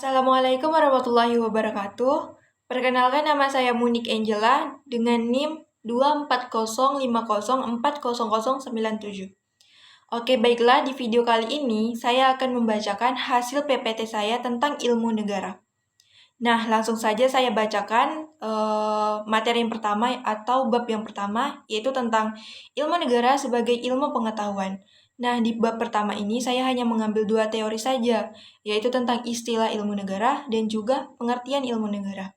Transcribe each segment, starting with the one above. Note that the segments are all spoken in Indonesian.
Assalamualaikum warahmatullahi wabarakatuh. Perkenalkan, nama saya Munik Angela dengan NIM 240504097. Oke, baiklah, di video kali ini saya akan membacakan hasil PPT saya tentang ilmu negara. Nah, langsung saja saya bacakan materi yang pertama atau bab yang pertama, yaitu tentang ilmu negara sebagai ilmu pengetahuan. Nah, di bab pertama ini saya hanya mengambil 2 teori saja, yaitu tentang istilah ilmu negara dan juga pengertian ilmu negara.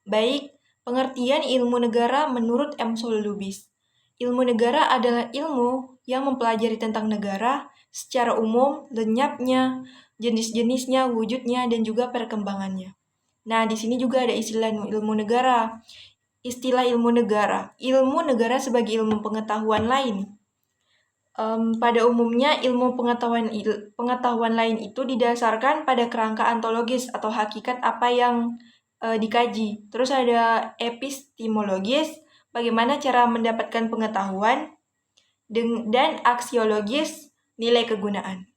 Baik, pengertian ilmu negara menurut M. Lubis. Ilmu negara adalah ilmu yang mempelajari tentang negara secara umum, lenyapnya, jenis-jenisnya, wujudnya, dan juga perkembangannya. Nah, di sini juga ada istilah ilmu negara. Istilah ilmu negara sebagai ilmu pengetahuan lain. Pada umumnya, ilmu pengetahuan lain itu didasarkan pada kerangka ontologis atau hakikat apa yang dikaji. Terus ada epistemologis, bagaimana cara mendapatkan pengetahuan, dan aksiologis, nilai kegunaan.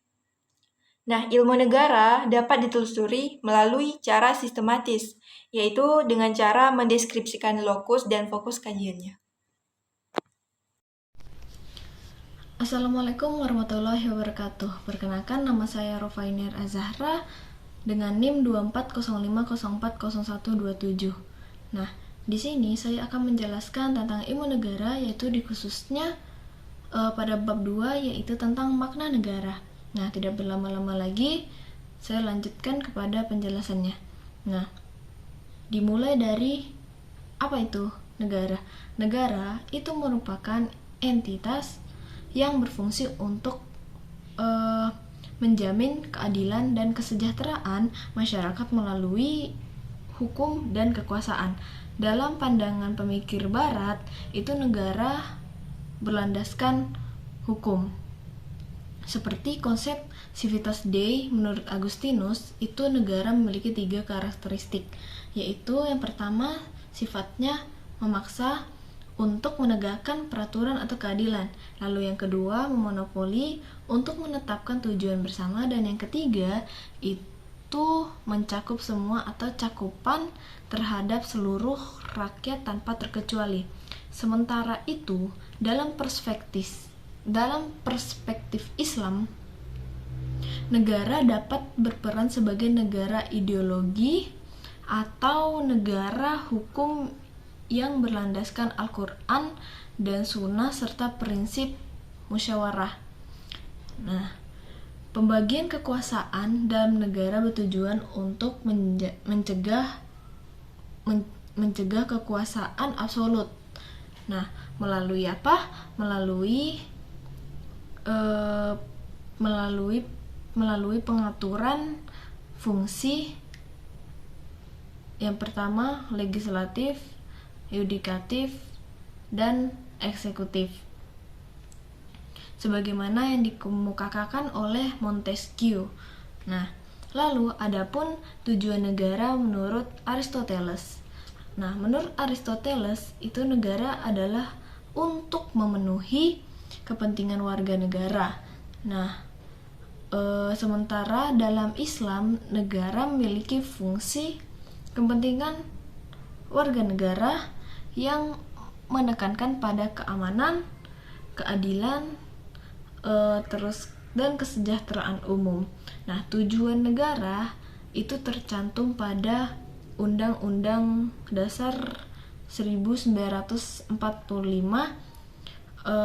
Nah, ilmu negara dapat ditelusuri melalui cara sistematis, yaitu dengan cara mendeskripsikan lokus dan fokus kajiannya. Assalamualaikum warahmatullahi wabarakatuh. Perkenalkan, nama saya Rofainer Azahra dengan NIM 24050400127. Nah, di sini saya akan menjelaskan tentang ilmu negara, yaitu di khususnya pada bab 2, yaitu tentang makna negara. Nah, tidak berlama-lama lagi, saya lanjutkan kepada penjelasannya. Nah, dimulai dari apa itu negara? Negara itu merupakan entitas yang berfungsi untuk menjamin keadilan dan kesejahteraan masyarakat melalui hukum dan kekuasaan. Dalam pandangan pemikir barat, itu negara berlandaskan hukum. Seperti konsep civitas Dei menurut Agustinus, itu negara memiliki 3 karakteristik, yaitu yang pertama, sifatnya memaksa untuk menegakkan peraturan atau keadilan. Lalu yang kedua, memonopoli untuk menetapkan tujuan bersama. Dan yang ketiga, itu mencakup semua atau cakupan terhadap seluruh rakyat tanpa terkecuali. Sementara itu, dalam perspektif Islam, negara dapat berperan sebagai negara ideologi atau negara hukum yang berlandaskan Al-Quran dan Sunnah serta prinsip musyawarah. Nah, pembagian kekuasaan dalam negara bertujuan untuk mencegah kekuasaan absolut. Nah, melalui apa? Melalui pengaturan fungsi yang pertama, legislatif, yudikatif, dan eksekutif, sebagaimana yang dikemukakan oleh Montesquieu. Nah, lalu adapun tujuan negara menurut Aristoteles. Nah, menurut Aristoteles, itu negara adalah untuk memenuhi kepentingan warga negara. Nah, sementara dalam Islam, negara memiliki fungsi kepentingan warga negara yang menekankan pada keamanan, keadilan, dan kesejahteraan umum. Nah, tujuan negara itu tercantum pada Undang-Undang Dasar 1945,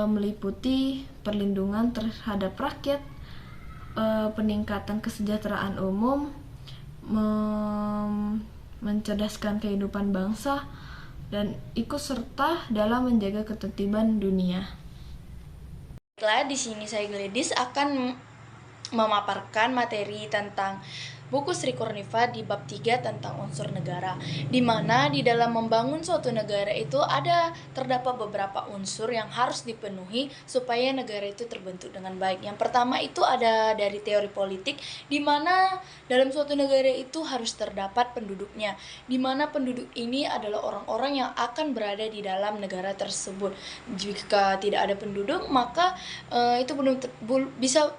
meliputi perlindungan terhadap rakyat, peningkatan kesejahteraan umum, mencerdaskan kehidupan bangsa, dan ikut serta dalam menjaga ketertiban dunia. Baiklah, di sini saya Gladys akan memaparkan materi tentang buku Sri Kurnifa di bab 3 tentang unsur negara, di mana di dalam membangun suatu negara itu terdapat beberapa unsur yang harus dipenuhi supaya negara itu terbentuk dengan baik. Yang pertama itu ada dari teori politik, di mana dalam suatu negara itu harus terdapat penduduknya, di mana penduduk ini adalah orang-orang yang akan berada di dalam negara tersebut. Jika tidak ada penduduk, maka itu belum bisa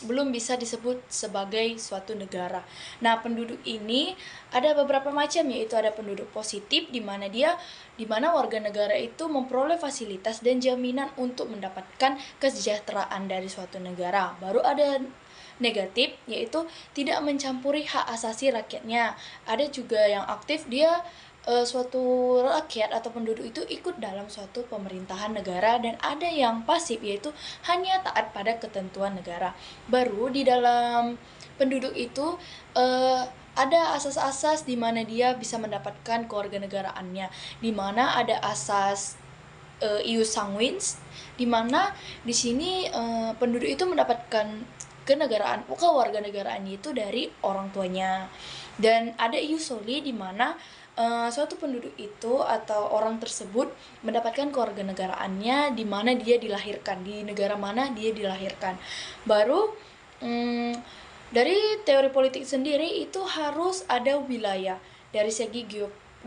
belum bisa disebut sebagai suatu negara. Nah, penduduk ini ada beberapa macam, yaitu ada penduduk positif di mana warga negara itu memperoleh fasilitas dan jaminan untuk mendapatkan kesejahteraan dari suatu negara. Baru ada negatif, yaitu tidak mencampuri hak asasi rakyatnya. Ada juga yang aktif, dia suatu rakyat atau penduduk itu ikut dalam suatu pemerintahan negara, dan ada yang pasif, yaitu hanya taat pada ketentuan negara. Baru di dalam penduduk itu ada asas-asas di mana dia bisa mendapatkan kewarganegaraannya, di mana ada asas ius sanguinis, di mana di sini penduduk itu mendapatkan kewarganegaraannya itu dari orang tuanya. Dan ada ius soli, di mana suatu penduduk itu atau orang tersebut mendapatkan kewarganegaraannya di mana dia dilahirkan, di negara mana dia dilahirkan. Baru dari teori politik sendiri itu harus ada wilayah dari segi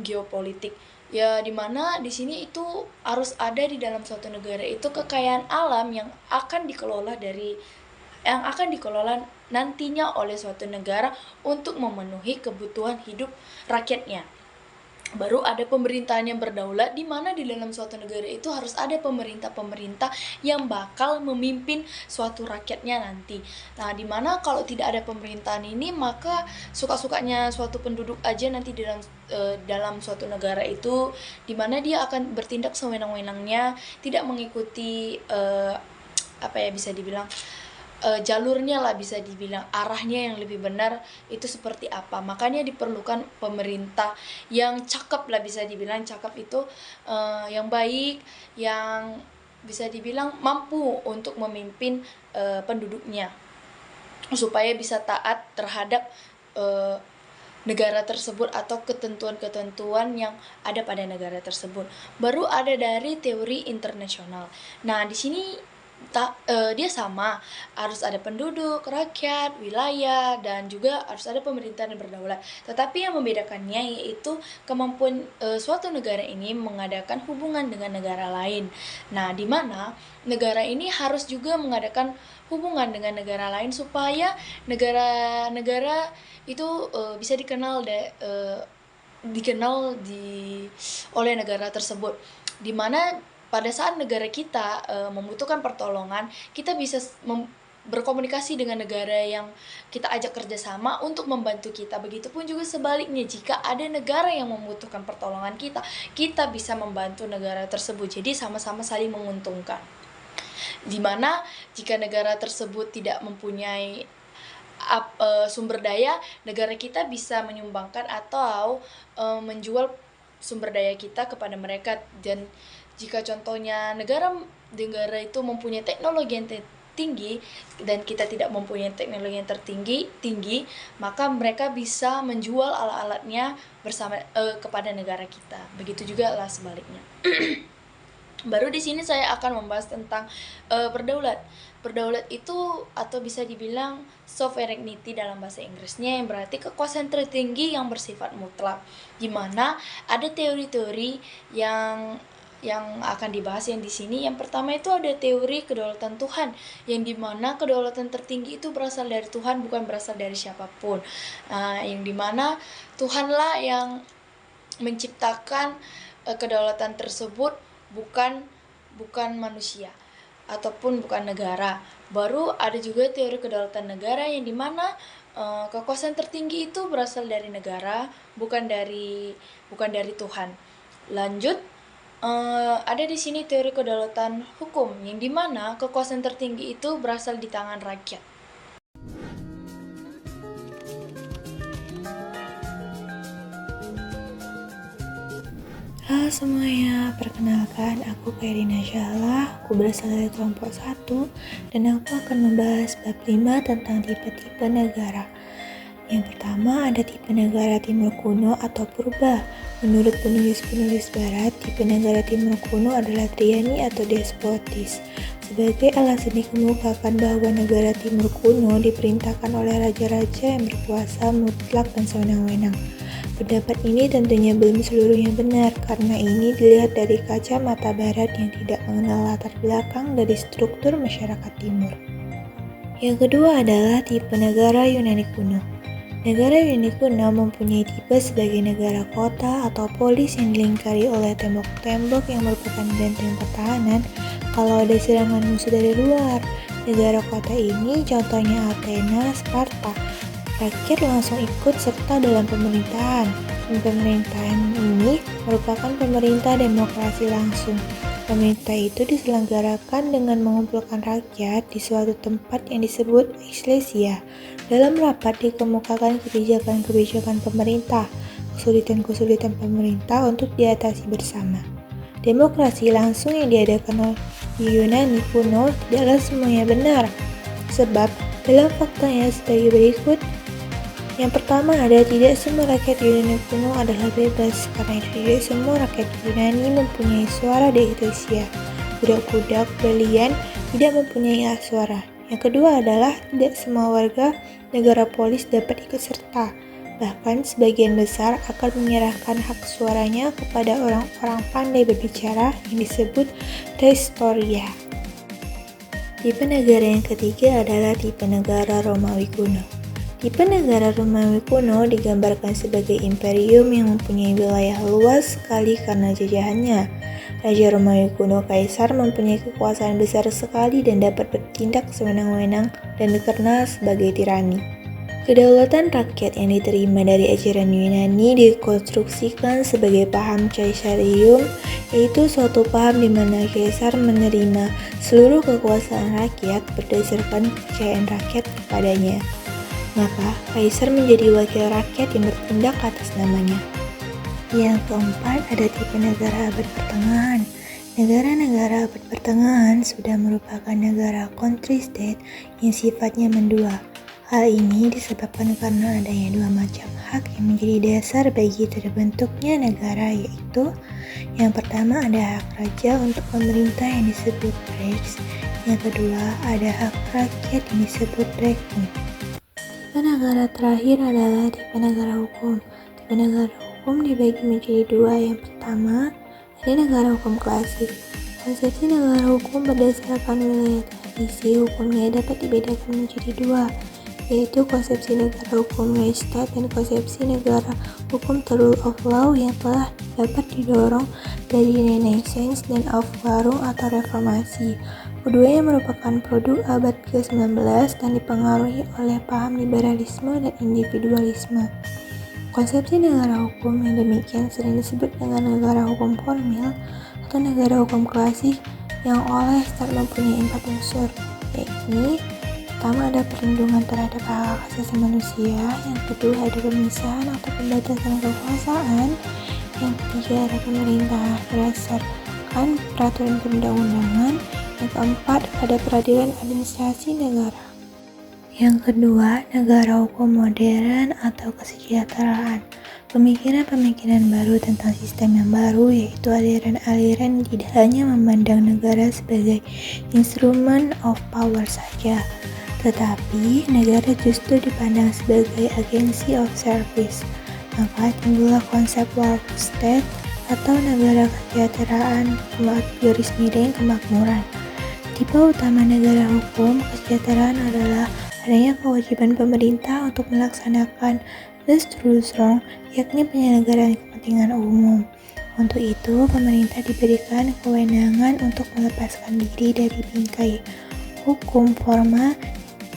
geopolitik. Ya, di mana di sini itu harus ada di dalam suatu negara itu kekayaan alam yang akan dikelola nantinya oleh suatu negara untuk memenuhi kebutuhan hidup rakyatnya. Baru ada pemerintahan yang berdaulat, di mana di dalam suatu negara itu harus ada pemerintah yang bakal memimpin suatu rakyatnya nanti. Nah, di mana kalau tidak ada pemerintahan ini, maka suka-sukanya suatu penduduk aja nanti dalam suatu negara itu, di mana dia akan bertindak sewenang-wenangnya, tidak mengikuti bisa dibilang jalurnya lah, bisa dibilang arahnya yang lebih benar itu seperti apa. Makanya diperlukan pemerintah yang cakep lah, bisa dibilang cakep itu yang baik, yang bisa dibilang mampu untuk memimpin penduduknya supaya bisa taat terhadap negara tersebut atau ketentuan-ketentuan yang ada pada negara tersebut. Baru ada dari teori internasional. Nah, di sini dia sama, harus ada penduduk, rakyat, wilayah, dan juga harus ada pemerintahan yang berdaulat. Tetapi yang membedakannya yaitu kemampuan suatu negara ini mengadakan hubungan dengan negara lain. Nah, di mana negara ini harus juga mengadakan hubungan dengan negara lain supaya negara-negara itu bisa dikenal oleh negara tersebut, di mana pada saat negara kita membutuhkan pertolongan, kita bisa berkomunikasi dengan negara yang kita ajak kerjasama untuk membantu kita. Begitupun juga sebaliknya, jika ada negara yang membutuhkan pertolongan kita bisa membantu negara tersebut. Jadi sama-sama saling menguntungkan. Dimana jika negara tersebut tidak mempunyai sumber daya, negara kita bisa menyumbangkan atau menjual sumber daya kita kepada mereka. Dan jika contohnya negara itu mempunyai teknologi yang tinggi dan kita tidak mempunyai teknologi yang tinggi, maka mereka bisa menjual alat-alatnya bersama kepada negara kita. Begitu juga lah sebaliknya. Baru di sini saya akan membahas tentang berdaulat. Berdaulat itu atau bisa dibilang sovereignty dalam bahasa Inggrisnya, yang berarti kekuasaan tertinggi yang bersifat mutlak. Di mana ada teori-teori yang akan dibahas yang di sini. Yang pertama itu ada teori kedaulatan Tuhan, yang dimana kedaulatan tertinggi itu berasal dari Tuhan, bukan berasal dari siapapun. Yang dimana Tuhanlah yang menciptakan kedaulatan tersebut, bukan manusia ataupun bukan negara. Baru ada juga teori kedaulatan negara, yang dimana kekuasaan tertinggi itu berasal dari negara, bukan dari Tuhan. Lanjut, ada di sini teori kedaulatan hukum, yang dimana kekuasaan tertinggi itu berasal di tangan rakyat. Halo semuanya, perkenalkan aku Kairina Syahla, aku berasal dari kelompok 1 dan aku akan membahas bab 5 tentang tipe-tipe negara. Yang pertama ada tipe negara timur kuno atau purba. Menurut penulis-penulis barat, tipe negara timur kuno adalah triani atau despotis. Sebagai alasan dikemukakan bahwa negara timur kuno diperintahkan oleh raja-raja yang berkuasa mutlak dan sewenang-wenang. Pendapat ini tentunya belum seluruhnya benar, karena ini dilihat dari kacamata barat yang tidak mengenal latar belakang dari struktur masyarakat timur. Yang kedua adalah tipe negara Yunani kuno. Negara Yunani kuno mempunyai tipe sebagai negara kota atau polis yang dilingkari oleh tembok-tembok yang merupakan benteng pertahanan kalau ada serangan musuh dari luar. Negara kota ini contohnya Athena, Sparta. Rakyat langsung ikut serta dalam pemerintahan. Pemerintahan ini merupakan pemerintah demokrasi langsung. Pemerintah itu diselenggarakan dengan mengumpulkan rakyat di suatu tempat yang disebut eklesia. Dalam rapat dikemukakan kebijakan-kebijakan pemerintah, kesulitan-kesulitan pemerintah untuk diatasi bersama. Demokrasi langsung yang diadakan di Yunani kuno tidaklah semuanya benar, sebab dalam faktanya sebagai berikut. Yang pertama ada tidak semua rakyat Yunani kuno adalah bebas, karena itu tidak semua rakyat Yunani mempunyai suara di eklesia. Budak-budak berlian tidak mempunyai hak suara. Yang kedua adalah tidak semua warga negara polis dapat ikut serta. Bahkan sebagian besar akan menyerahkan hak suaranya kepada orang-orang pandai berbicara yang disebut rhestoria. Tipe negara yang ketiga adalah tipe negara Romawi kuno. Tipe negara Romawi kuno digambarkan sebagai imperium yang mempunyai wilayah luas sekali karena jajahannya. Raja Romawi kuno Kaisar mempunyai kekuasaan besar sekali dan dapat bertindak sewenang-wenang dan dikenal sebagai tirani. Kedaulatan rakyat yang diterima dari ajaran Yunani dikonstruksikan sebagai paham Caesarium, yaitu suatu paham di mana Kaisar menerima seluruh kekuasaan rakyat berdasarkan kepercayaan rakyat kepadanya. Maka Kaisar menjadi wakil rakyat yang bertindak atas namanya. Yang keempat ada tipe negara abad pertengahan. Negara-negara abad pertengahan sudah merupakan negara country state yang sifatnya mendua. Hal ini disebabkan karena adanya dua macam hak yang menjadi dasar bagi terbentuknya negara, yaitu yang pertama ada hak raja untuk pemerintah yang disebut rex, yang kedua ada hak rakyat yang disebut regum. Tipe negara terakhir adalah tipe negara hukum. Tipe negara hukum dibagi menjadi dua. Yang pertama, ada negara hukum klasik. Konsepsi negara hukum berdasarkan wilayah tradisi hukumnya dapat dibedakan menjadi dua, yaitu konsepsi negara hukum Reichsstaat dan konsepsi negara hukum the rule of law yang telah dapat didorong dari Renaissance dan Aufklärung atau reformasi. Keduanya merupakan produk abad ke-19 dan dipengaruhi oleh paham liberalisme dan individualisme. Konsepsi negara hukum yang demikian sering disebut dengan negara hukum formil atau negara hukum klasik yang oleh Stat mempunyai 4 unsur, yaitu pertama ada perlindungan terhadap hak asasi manusia, yang kedua ada pemisahan atau pembatasan kekuasaan, yang ketiga ada pemerintah berdasarkan peraturan perundang-undangan, yang keempat ada peradilan administrasi negara. Yang kedua, negara hukum modern atau kesejahteraan. Pemikiran-pemikiran baru tentang sistem yang baru, yaitu aliran-aliran yang tidak hanya memandang negara sebagai instrument of power saja, tetapi negara justru dipandang sebagai agency of service. Maka timbullah konsep welfare state atau negara kesejahteraan garis miring kemakmuran. Tipe utama negara hukum kesejahteraan adalah adanya kewajiban pemerintah untuk melaksanakan Rechtsprechung, yakni penyelenggaraan kepentingan umum. Untuk itu, pemerintah diberikan kewenangan untuk melepaskan diri dari bingkai hukum formal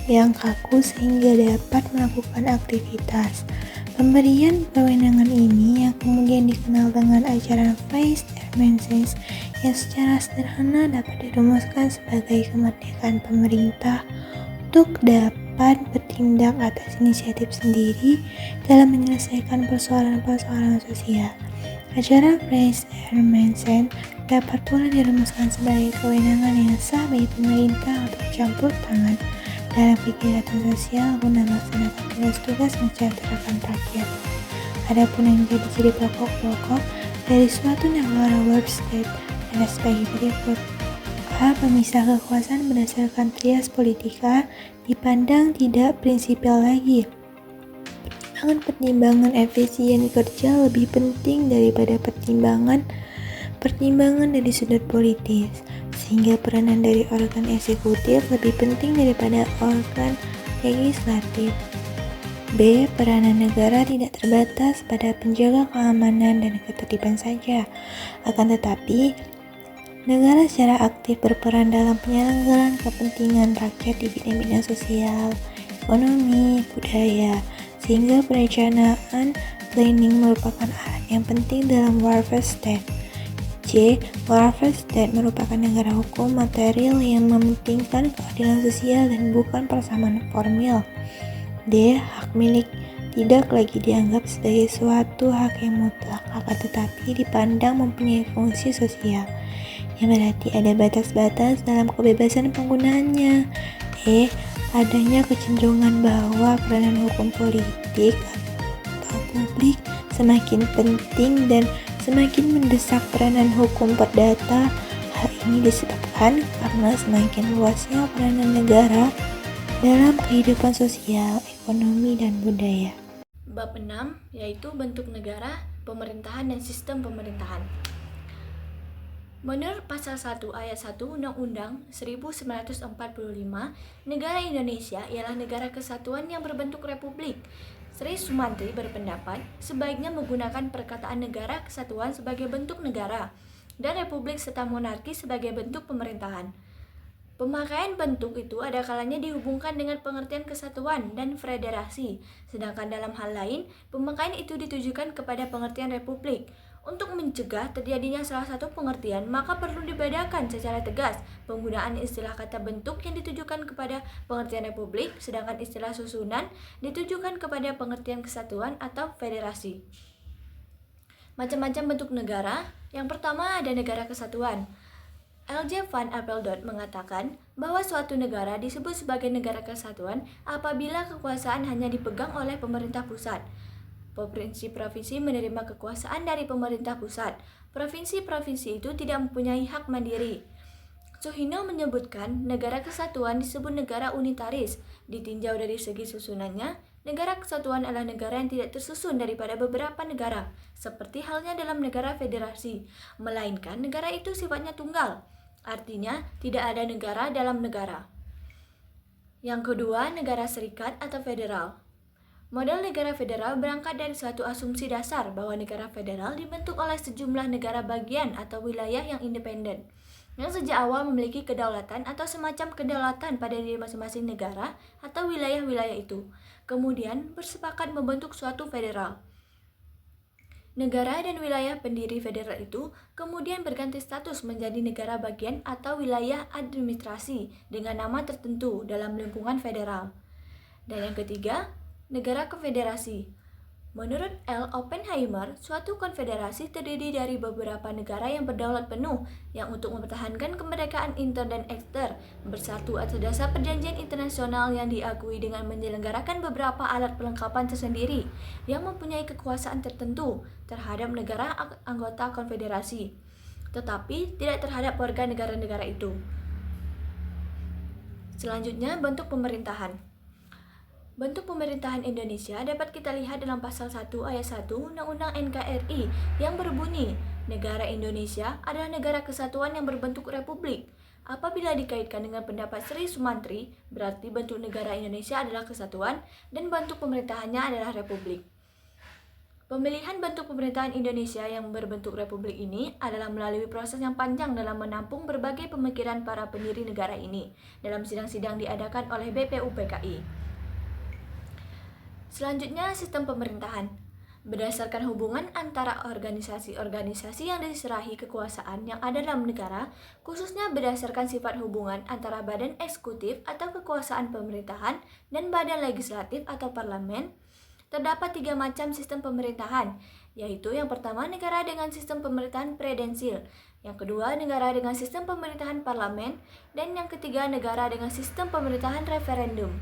yang kaku sehingga dapat melakukan aktivitas. Pemberian kewenangan ini yang kemudian dikenal dengan ajaran Freiheitsmenschens yang secara sederhana dapat dirumuskan sebagai kemerdekaan pemerintah untuk dapat bertindak atas inisiatif sendiri dalam menyelesaikan persoalan-persoalan sosial. Ajaran Freiheitsmenschens dapat pula dirumuskan sebagai kewenangan yang sah bagi pemerintah untuk campur tangan dalam kegiatan sosial guna melaksanakan tugas-tugas mensejahterakan rakyat. Adapun yang menjadi ciri pokok-pokok dari suatu negara welfare state adalah sebagai berikut. A. Pemisah kekuasaan berdasarkan trias politika dipandang tidak prinsipil lagi. Pertimbangan efisien kerja lebih penting daripada pertimbangan dari sudut politis. sehingga peranan dari organ eksekutif lebih penting daripada organ legislatif. B. Peranan negara tidak terbatas pada penjaga keamanan dan ketertiban saja, akan tetapi negara secara aktif berperan dalam penyelenggaraan kepentingan rakyat di bidang-bidang sosial, ekonomi, budaya, sehingga perencanaan planning merupakan alat yang penting dalam welfare state. C. Welfare state merupakan negara hukum material yang mementingkan keadilan sosial dan bukan persamaan formil. D. Hak milik tidak lagi dianggap sebagai suatu hak yang mutlak, akan tetapi dipandang mempunyai fungsi sosial, yang berarti ada batas-batas dalam kebebasan penggunaannya. E. Adanya kecenderungan bahwa peranan hukum politik atau publik semakin penting dan semakin mendesak peranan hukum perdata. Hal ini disebabkan karena semakin luasnya peranan negara dalam kehidupan sosial, ekonomi, dan budaya. Bab 6 yaitu bentuk negara, pemerintahan, dan sistem pemerintahan. Menurut pasal 1 ayat 1 Undang-Undang 1945, negara Indonesia ialah negara kesatuan yang berbentuk republik. Sri Sumantri berpendapat sebaiknya menggunakan perkataan negara kesatuan sebagai bentuk negara dan republik serta monarki sebagai bentuk pemerintahan. Pemakaian bentuk itu ada kalanya dihubungkan dengan pengertian kesatuan dan federasi, sedangkan dalam hal lain, pemakaian itu ditujukan kepada pengertian republik. Untuk mencegah terjadinya salah satu pengertian, maka perlu dibedakan secara tegas penggunaan istilah kata bentuk yang ditujukan kepada pengertian republik, sedangkan istilah susunan ditujukan kepada pengertian kesatuan atau federasi. Macam-macam bentuk negara. Yang pertama ada negara kesatuan. L.J. Van Apeldoorn mengatakan bahwa suatu negara disebut sebagai negara kesatuan apabila kekuasaan hanya dipegang oleh pemerintah pusat. Provinsi-provinsi menerima kekuasaan dari pemerintah pusat. Provinsi-provinsi itu tidak mempunyai hak mandiri. Suhino menyebutkan negara kesatuan disebut negara unitaris. Ditinjau dari segi susunannya, negara kesatuan adalah negara yang tidak tersusun daripada beberapa negara, seperti halnya dalam negara federasi, melainkan negara itu sifatnya tunggal. Artinya, tidak ada negara dalam negara. Yang kedua, negara serikat atau federal. Model negara federal berangkat dari suatu asumsi dasar bahwa negara federal dibentuk oleh sejumlah negara bagian atau wilayah yang independen, yang sejak awal memiliki kedaulatan atau semacam kedaulatan pada diri masing-masing negara atau wilayah-wilayah itu, kemudian bersepakat membentuk suatu federal. Negara dan wilayah pendiri federal itu kemudian berganti status menjadi negara bagian atau wilayah administrasi dengan nama tertentu dalam lingkungan federal. Dan yang ketiga, negara konfederasi. Menurut L. Oppenheimer, suatu konfederasi terdiri dari beberapa negara yang berdaulat penuh, yang untuk mempertahankan kemerdekaan inter dan ekster, bersatu atas dasar perjanjian internasional yang diakui dengan menyelenggarakan beberapa alat perlengkapan tersendiri, yang mempunyai kekuasaan tertentu terhadap negara anggota konfederasi, tetapi tidak terhadap warga negara-negara itu. Selanjutnya, bentuk pemerintahan. Bentuk pemerintahan Indonesia dapat kita lihat dalam pasal 1 ayat 1 Undang-Undang NKRI yang berbunyi, negara Indonesia adalah negara kesatuan yang berbentuk republik. Apabila dikaitkan dengan pendapat Sri Sumantri, berarti bentuk negara Indonesia adalah kesatuan dan bentuk pemerintahannya adalah republik. Pemilihan bentuk pemerintahan Indonesia yang berbentuk republik ini adalah melalui proses yang panjang dalam menampung berbagai pemikiran para pendiri negara ini dalam sidang-sidang diadakan oleh BPUPKI. Selanjutnya, sistem pemerintahan. Berdasarkan hubungan antara organisasi-organisasi yang diserahi kekuasaan yang ada dalam negara, khususnya berdasarkan sifat hubungan antara badan eksekutif atau kekuasaan pemerintahan dan badan legislatif atau parlemen, terdapat 3 macam sistem pemerintahan, yaitu yang pertama negara dengan sistem pemerintahan presidensil, yang kedua negara dengan sistem pemerintahan parlemen, dan yang ketiga negara dengan sistem pemerintahan referendum.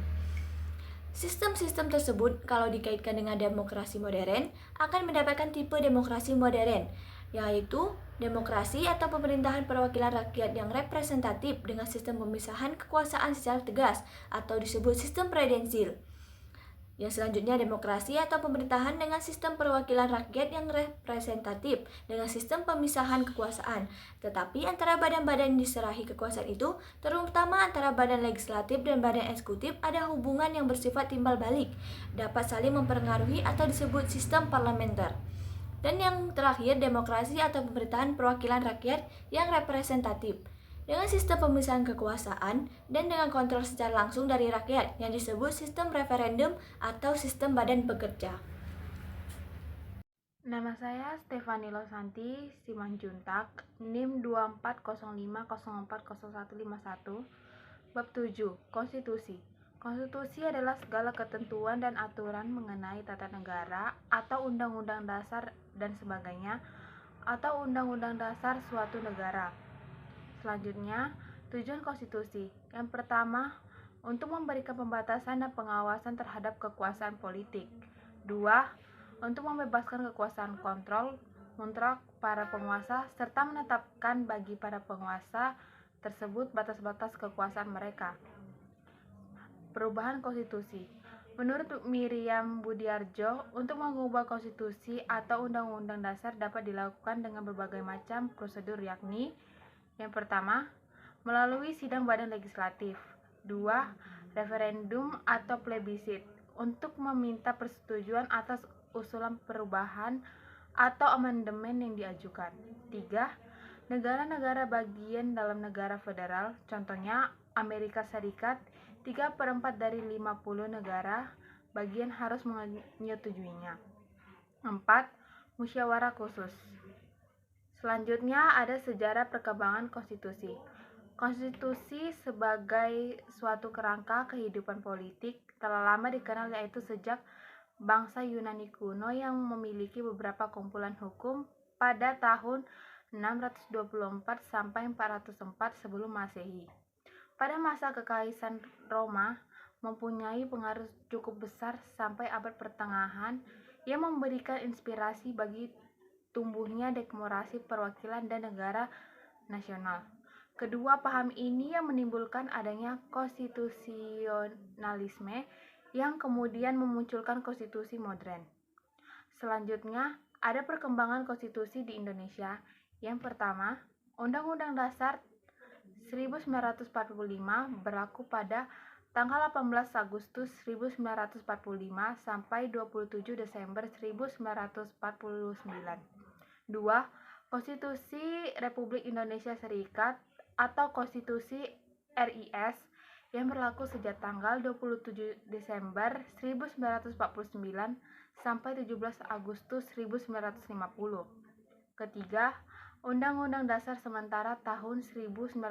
Sistem-sistem tersebut, kalau dikaitkan dengan demokrasi modern, akan mendapatkan tipe demokrasi modern, yaitu demokrasi atau pemerintahan perwakilan rakyat yang representatif dengan sistem pemisahan kekuasaan secara tegas, atau disebut sistem presidensil. Yang selanjutnya demokrasi atau pemerintahan dengan sistem perwakilan rakyat yang representatif dengan sistem pemisahan kekuasaan. Tetapi antara badan-badan yang diserahi kekuasaan itu, terutama antara badan legislatif dan badan eksekutif, ada hubungan yang bersifat timbal balik, dapat saling mempengaruhi atau disebut sistem parlementer. Dan yang terakhir, demokrasi atau pemerintahan perwakilan rakyat yang representatif dengan sistem pemisahan kekuasaan dan dengan kontrol secara langsung dari rakyat yang disebut sistem referendum atau sistem badan pekerja. Nama saya Stefani Losanti Simanjuntak, NIM 2405040151, Bab 7, Konstitusi. Konstitusi adalah segala ketentuan dan aturan mengenai tata negara atau undang-undang dasar dan sebagainya, atau undang-undang dasar suatu negara. Selanjutnya, tujuan konstitusi. Yang pertama, untuk memberikan pembatasan dan pengawasan terhadap kekuasaan politik. 2. Untuk membebaskan kekuasaan kontrol mutlak para penguasa serta menetapkan bagi para penguasa tersebut batas-batas kekuasaan mereka. Perubahan konstitusi. Menurut Miriam Budiarjo, untuk mengubah konstitusi atau undang-undang dasar dapat dilakukan dengan berbagai macam prosedur, yakni yang pertama, melalui sidang badan legislatif. 2. Referendum atau plebisit untuk meminta persetujuan atas usulan perubahan atau amandemen yang diajukan. 3. Negara-negara bagian dalam negara federal, contohnya Amerika Serikat, 3/4 dari 50 negara bagian harus menyetujuinya. 4. Musyawarah khusus. Selanjutnya ada sejarah perkembangan konstitusi. Konstitusi sebagai suatu kerangka kehidupan politik telah lama dikenal, yaitu sejak bangsa Yunani kuno yang memiliki beberapa kumpulan hukum pada tahun 624 sampai 404 sebelum Masehi. Pada masa kekaisaran Roma mempunyai pengaruh cukup besar sampai abad pertengahan yang memberikan inspirasi bagi tumbuhnya demokrasi perwakilan dan negara nasional. Kedua paham ini yang menimbulkan adanya konstitusionalisme yang kemudian memunculkan konstitusi modern. Selanjutnya, ada perkembangan konstitusi di Indonesia. Yang pertama, Undang-Undang Dasar 1945 berlaku pada tanggal 18 Agustus 1945 sampai 27 Desember 1949. 2. Konstitusi Republik Indonesia Serikat atau Konstitusi RIS yang berlaku sejak tanggal 27 Desember 1949 sampai 17 Agustus 1950. Ketiga, Undang-Undang Dasar Sementara tahun 1950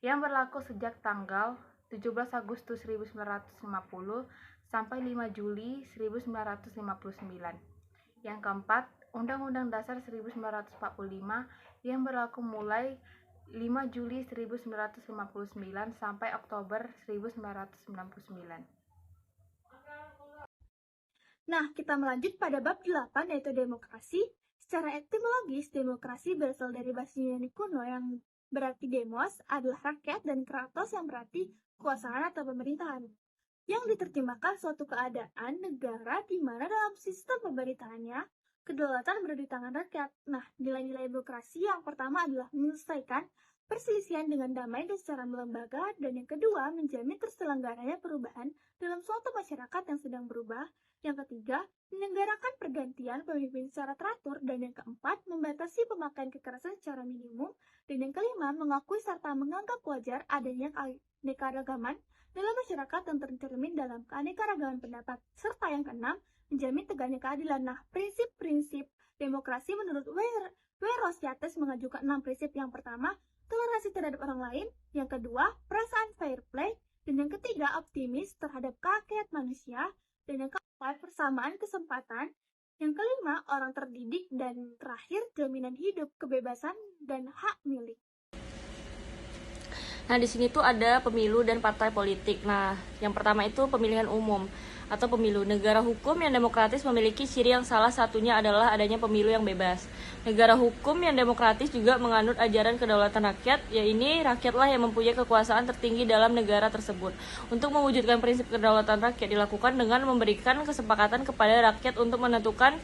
yang berlaku sejak tanggal 17 Agustus 1950 sampai 5 Juli 1959. Yang keempat, Undang-Undang Dasar 1945 yang berlaku mulai 5 Juli 1959 sampai Oktober 1999. Nah, kita melanjut pada bab 8 yaitu demokrasi. Secara etimologis, demokrasi berasal dari bahasa Yunani kuno yang berarti demos adalah rakyat dan kratos yang berarti kekuasaan atau pemerintahan. Yang diterjemahkan suatu keadaan negara di mana dalam sistem pemerintahannya kedaulatan berada di tangan rakyat. Nah, nilai-nilai demokrasi yang pertama adalah menyelesaikan perselisihan dengan damai dan secara melembaga, dan yang kedua menjamin terselenggaranya perubahan dalam suatu masyarakat yang sedang berubah. Yang ketiga, menyelenggarakan pergantian pemimpin secara teratur, dan yang keempat, membatasi pemakaian kekerasan secara minimum, dan yang kelima, mengakui serta menganggap wajar adanya keanekaragaman dalam masyarakat yang tercermin dalam keanekaragaman pendapat, serta yang keenam, menjamin tegaknya keadilan. Nah, prinsip-prinsip demokrasi menurut Rosyates mengajukan 6 prinsip. Yang pertama, toleransi terhadap orang lain. Yang kedua, perasaan fair play. Dan yang ketiga, optimis terhadap hak manusia. Dan yang keempat, persamaan kesempatan. Yang kelima, orang terdidik. Dan terakhir, jaminan hidup, kebebasan, dan hak milik. Nah, di sini tuh ada pemilu dan partai politik. Nah, yang pertama itu pemilihan umum. atau pemilu. Negara hukum yang demokratis memiliki ciri yang salah satunya adalah adanya pemilu yang bebas. Negara hukum yang demokratis juga menganut ajaran kedaulatan rakyat, yaitu rakyatlah yang mempunyai kekuasaan tertinggi dalam negara tersebut. Untuk mewujudkan prinsip kedaulatan rakyat dilakukan dengan memberikan kesepakatan kepada rakyat untuk menentukan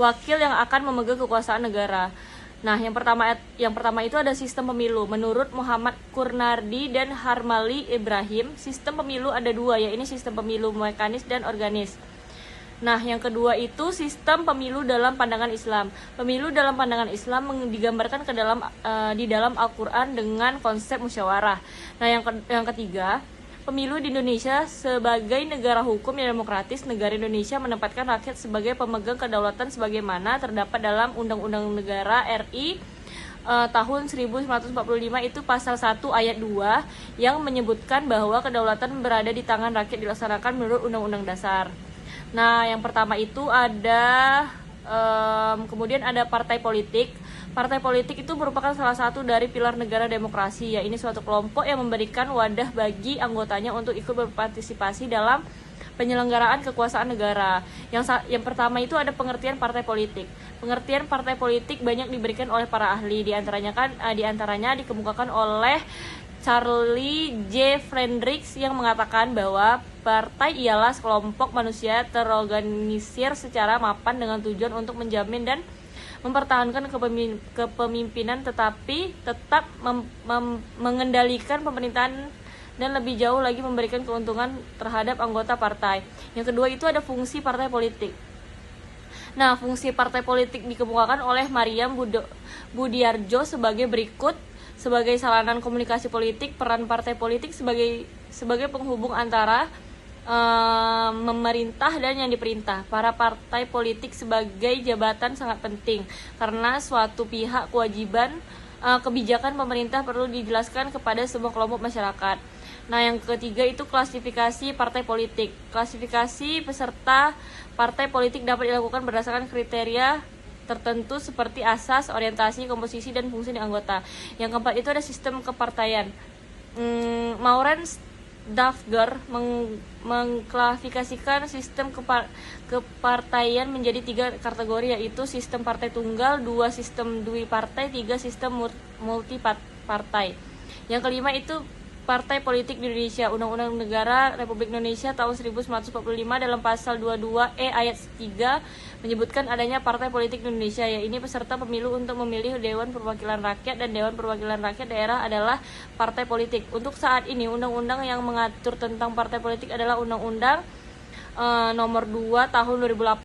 wakil yang akan memegang kekuasaan negara. Nah, yang pertama itu ada sistem pemilu. Menurut Muhammad Kurnardi dan Harmali Ibrahim, sistem pemilu ada dua, yaitu sistem pemilu mekanis dan organis. Nah, yang kedua itu sistem pemilu dalam pandangan Islam. Pemilu dalam pandangan Islam digambarkan di dalam Al-Qur'an dengan konsep musyawarah. Nah, yang ketiga, pemilu di Indonesia sebagai negara hukum yang demokratis. Negara Indonesia menempatkan rakyat sebagai pemegang kedaulatan sebagaimana terdapat dalam Undang-Undang Negara RI tahun 1945 itu pasal 1 ayat 2 yang menyebutkan bahwa kedaulatan berada di tangan rakyat dilaksanakan menurut Undang-Undang Dasar. Nah, yang pertama itu ada kemudian ada partai politik. Partai politik itu merupakan salah satu dari pilar negara demokrasi, yaitu suatu kelompok yang memberikan wadah bagi anggotanya untuk ikut berpartisipasi dalam penyelenggaraan kekuasaan negara. Yang pertama itu ada pengertian partai politik. Pengertian partai politik banyak diberikan oleh para ahli, di antaranya dikemukakan oleh Charlie J. Friedrichs yang mengatakan bahwa partai ialah sekelompok manusia terorganisir secara mapan dengan tujuan untuk menjamin dan mempertahankan kepemimpinan tetapi tetap mengendalikan pemerintahan dan lebih jauh lagi memberikan keuntungan terhadap anggota partai. Yang kedua itu ada fungsi partai politik. Nah, fungsi partai politik dikemukakan oleh Mariam Budiarjo sebagai berikut. Sebagai sarana komunikasi politik, peran partai politik sebagai penghubung antara memerintah dan yang diperintah. Para partai politik sebagai jabatan sangat penting karena suatu pihak kebijakan pemerintah perlu dijelaskan kepada semua kelompok masyarakat. Nah, yang ketiga itu klasifikasi partai politik. Klasifikasi peserta partai politik dapat dilakukan berdasarkan kriteria tertentu seperti asas, orientasi, komposisi, dan fungsi anggota. Yang keempat itu ada sistem kepartaian. Maureen Dafgar mengklasifikasikan sistem kepartaian menjadi 3 kategori, yaitu sistem partai tunggal, 2 sistem dwipartai, 3 sistem multipartai. Yang kelima itu Partai Politik di Indonesia. Undang-Undang Negara Republik Indonesia tahun 1945 dalam pasal 22E ayat 3 menyebutkan adanya partai politik di Indonesia, yaitu peserta pemilu untuk memilih Dewan Perwakilan Rakyat dan Dewan Perwakilan Rakyat Daerah adalah partai politik. Untuk saat ini, undang-undang yang mengatur tentang partai politik adalah Undang-Undang nomor 2 tahun 2008